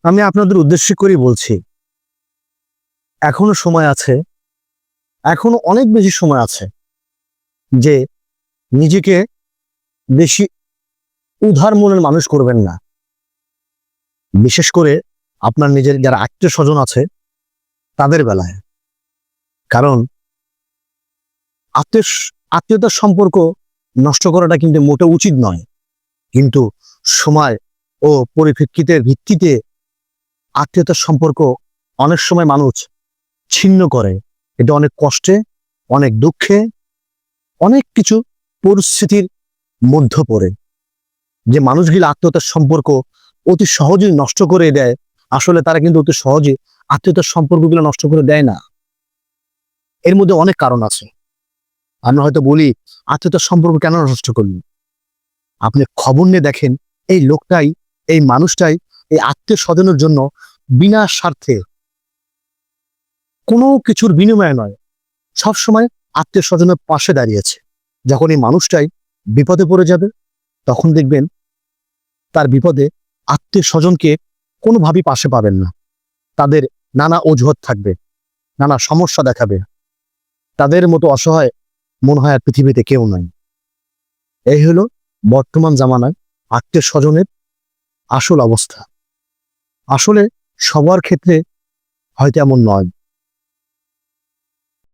আমি আপনাদের উদ্দেশ্য করেই বলছি, এখনো সময় আছে, এখনো অনেক বেশি সময় আছে যে নিজেকে বেশি উদার মনের মানুষ করবেন না। বিশেষ করে আপনার নিজের যারা আত্মীয় স্বজন আছে তাদের বেলায়। কারণ আত্মীয়তার সম্পর্ক নষ্ট করাটা কিন্তু মোটে উচিত নয়, কিন্তু সময় ও পরিপ্রেক্ষিতের ভিত্তিতে আত্মীয়তার সম্পর্ক অনেক সময় মানুষ ছিন্ন করে। এটা অনেক কষ্টে, অনেক দুঃখে, অনেক কিছু পরিস্থিতির মধ্যে পড়ে যে মানুষগুলো আত্মীয়তার সম্পর্ক অতি সহজেই নষ্ট করে দেয়। আসলে তারা কিন্তু অতি সহজে আত্মীয়তার সম্পর্কগুলো নষ্ট করে দেয় না। এর মধ্যে অনেক কারণ আছে। আমরা হয়তো বলি আত্মীয়তার সম্পর্ক কেন নষ্ট করলি? আপনি খবর নিয়ে দেখেন, এই লোকটাই, এই মানুষটাই এই আত্মীয় স্বজনের জন্য বিনা স্বার্থে, কোনো কিছুর বিনিময়ে নয়, সবসময় আত্মীয় স্বজনের পাশে দাঁড়িয়েছে। যখন এই মানুষটাই বিপদে পড়ে যাবে, তখন দেখবেন তার বিপদে আত্মীয় স্বজনকে কোনোভাবেই পাশে পাবেন না। তাদের নানা অজুহাত থাকবে, নানা সমস্যা দেখাবে। তাদের মতো অসহায় মনে হয় আর পৃথিবীতে কেউ নাই। এই হলো বর্তমান জামানায় আত্মীয় স্বজনের আসল অবস্থা। আসলে সবার ক্ষেত্রে হয়তো এমন নয়।